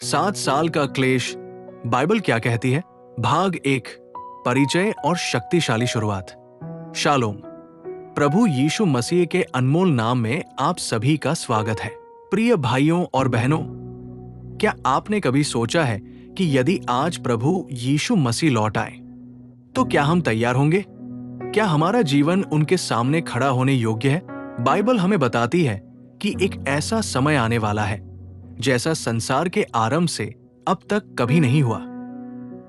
7 साल का क्लेश, बाइबल क्या कहती है? भाग 1, परिचय और शक्तिशाली शुरुआत। शालोम। प्रभु यीशु मसीह के अनमोल नाम में आप सभी का स्वागत है। प्रिय भाइयों और बहनों, क्या आपने कभी सोचा है कि यदि आज प्रभु यीशु मसीह लौट आए तो क्या हम तैयार होंगे? क्या हमारा जीवन उनके सामने खड़ा होने योग्य है? बाइबल हमें बताती है कि एक ऐसा समय आने वाला है जैसा संसार के आरंभ से अब तक कभी नहीं हुआ।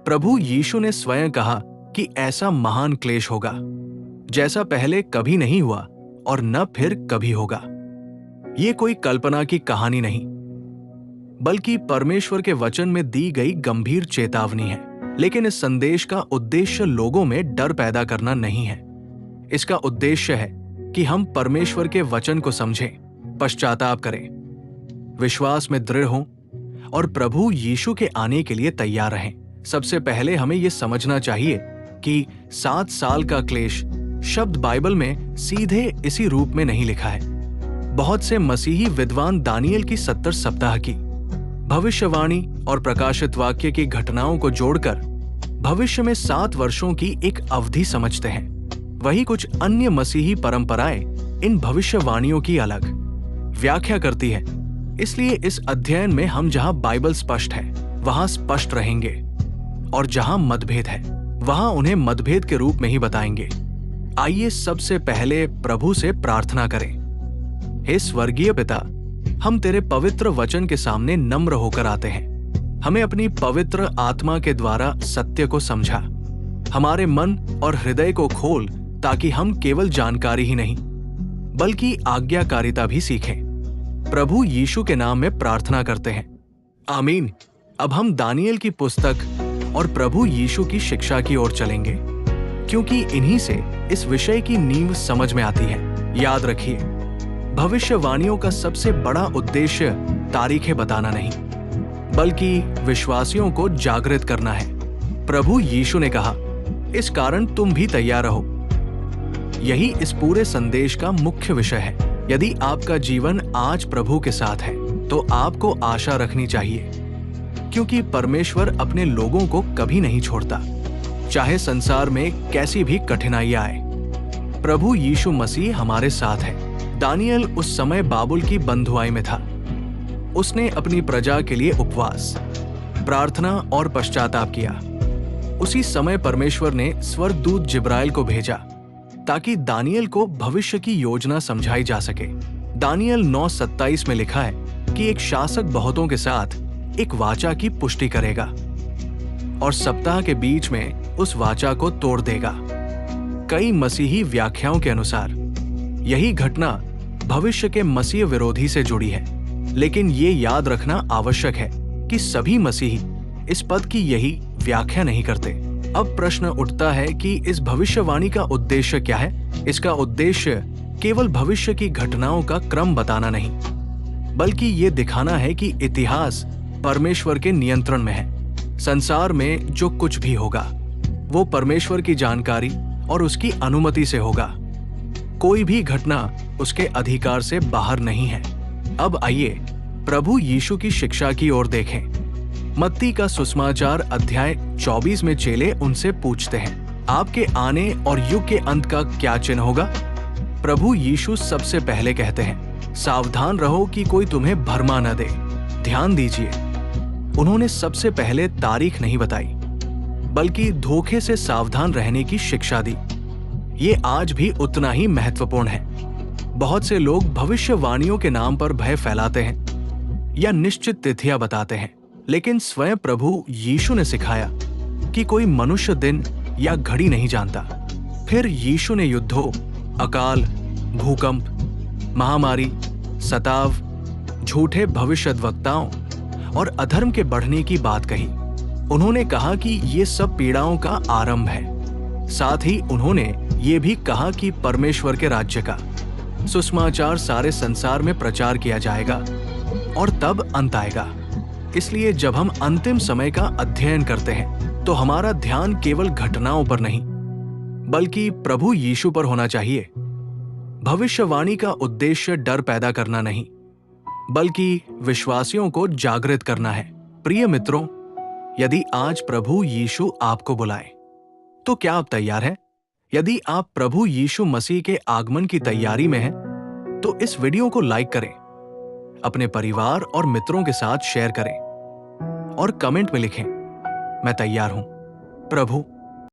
प्रभु यीशु ने स्वयं कहा कि ऐसा महान क्लेश होगा जैसा पहले कभी नहीं हुआ और न फिर कभी होगा। ये कोई कल्पना की कहानी नहीं, बल्कि परमेश्वर के वचन में दी गई गंभीर चेतावनी है। लेकिन इस संदेश का उद्देश्य लोगों में डर पैदा करना नहीं है। इसका उद्देश्य है कि हम परमेश्वर के वचन को समझें, पश्चाताप करें, विश्वास में दृढ़ हों और प्रभु यीशु के आने के लिए तैयार रहें। सबसे पहले हमें यह समझना चाहिए कि 7 साल का क्लेश शब्द बाइबल में सीधे इसी रूप में नहीं लिखा है। बहुत से मसीही विद्वान दानियल की 70 सप्ताह की भविष्यवाणी और प्रकाशित वाक्य की घटनाओं को जोड़कर भविष्य में 7 वर्षों की एक अवधि समझते हैं। वही कुछ अन्य मसीही परंपराएं इन भविष्यवाणियों की अलग व्याख्या करती है। इसलिए इस अध्ययन में हम जहां बाइबल स्पष्ट है वहां स्पष्ट रहेंगे और जहां मतभेद है वहां उन्हें मतभेद के रूप में ही बताएंगे। आइए सबसे पहले प्रभु से प्रार्थना करें। हे स्वर्गीय पिता, हम तेरे पवित्र वचन के सामने नम्र होकर आते हैं। हमें अपनी पवित्र आत्मा के द्वारा सत्य को समझा। हमारे मन और हृदय को खोल ताकि हम केवल जानकारी ही नहीं बल्कि आज्ञाकारिता भी सीखें। प्रभु यीशु के नाम में प्रार्थना करते हैं, आमीन। अब हम दानियल की पुस्तक और प्रभु यीशु की शिक्षा की ओर चलेंगे, क्योंकि इन्हीं से इस विषय की नींव समझ में आती है। याद रखिए, भविष्यवाणियों का सबसे बड़ा उद्देश्य तारीखें बताना नहीं, बल्कि विश्वासियों को जागृत करना है। प्रभु यीशु ने कहा, इस कारण तुम भी तैयार रहो। यही इस पूरे संदेश का मुख्य विषय है। यदि आपका जीवन आज प्रभु के साथ है तो आपको आशा रखनी चाहिए, क्योंकि परमेश्वर अपने लोगों को कभी नहीं छोड़ता, चाहे संसार में कैसी भी कठिनाइयां आए। प्रभु यीशु मसीह हमारे साथ है। दानियल उस समय बाबुल की बंधुआई में था। उसने अपनी प्रजा के लिए उपवास, प्रार्थना और पश्चाताप किया। उसी समय परमेश्वर ने स्वर्गदूत जिब्राइल को भेजा ताकि दानियल को भविष्य की योजना समझाई जा सके। दानियल 9:27 में लिखा है कि एक शासक बहुतों के साथ एक वाचा की पुष्टि करेगा और सप्ताह के बीच में उस वाचा को तोड़ देगा। कई मसीही व्याख्याओं के अनुसार यही घटना भविष्य के मसीह विरोधी से जुड़ी है, लेकिन ये याद रखना आवश्यक है कि सभी मसीही इस पद की यही व्याख्या नहीं करते। अब प्रश्न उठता है कि इस भविष्यवाणी का उद्देश्य क्या है? इसका उद्देश्य केवल भविष्य की घटनाओं का क्रम बताना नहीं, बल्कि ये दिखाना है कि इतिहास परमेश्वर के नियंत्रण में है। संसार में जो कुछ भी होगा वो परमेश्वर की जानकारी और उसकी अनुमति से होगा। कोई भी घटना उसके अधिकार से बाहर नहीं है। अब आइए प्रभु यीशु की शिक्षा की ओर देखें। मत्ती का सुसमाचार अध्याय 24 में चेले उनसे पूछते हैं, आपके आने और युग के अंत का क्या चिन्ह होगा? प्रभु यीशु सबसे पहले कहते हैं, सावधान रहो कि कोई तुम्हें भरमा न दे। ध्यान दीजिए, उन्होंने सबसे पहले तारीख नहीं बताई, बल्कि धोखे से सावधान रहने की शिक्षा दी। ये आज भी उतना ही महत्वपूर्ण है। बहुत से लोग भविष्यवाणियों के नाम पर भय फैलाते हैं या निश्चित तिथियां बताते हैं, लेकिन स्वयं प्रभु यीशु ने सिखाया कि कोई मनुष्य दिन या घड़ी नहीं जानता। फिर यीशु ने युद्धों, अकाल, भूकंप, महामारी, सताव, झूठे भविष्यद्वक्ताओं और अधर्म के बढ़ने की बात कही। उन्होंने कहा कि ये सब पीड़ाओं का आरंभ है। साथ ही उन्होंने ये भी कहा कि परमेश्वर के राज्य का सुसमाचार सारे संसार में प्रचार किया जाएगा और तब अंत आएगा। इसलिए जब हम अंतिम समय का अध्ययन करते हैं तो हमारा ध्यान केवल घटनाओं पर नहीं बल्कि प्रभु यीशु पर होना चाहिए। भविष्यवाणी का उद्देश्य डर पैदा करना नहीं बल्कि विश्वासियों को जागृत करना है। प्रिय मित्रों, यदि आज प्रभु यीशु आपको बुलाए, तो क्या आप तैयार हैं? यदि आप प्रभु यीशु मसीह के आगमन की तैयारी में हैं, तो इस वीडियो को लाइक करें, अपने परिवार और मित्रों के साथ शेयर करें और कमेंट में लिखें, मैं तैयार हूं। प्रभु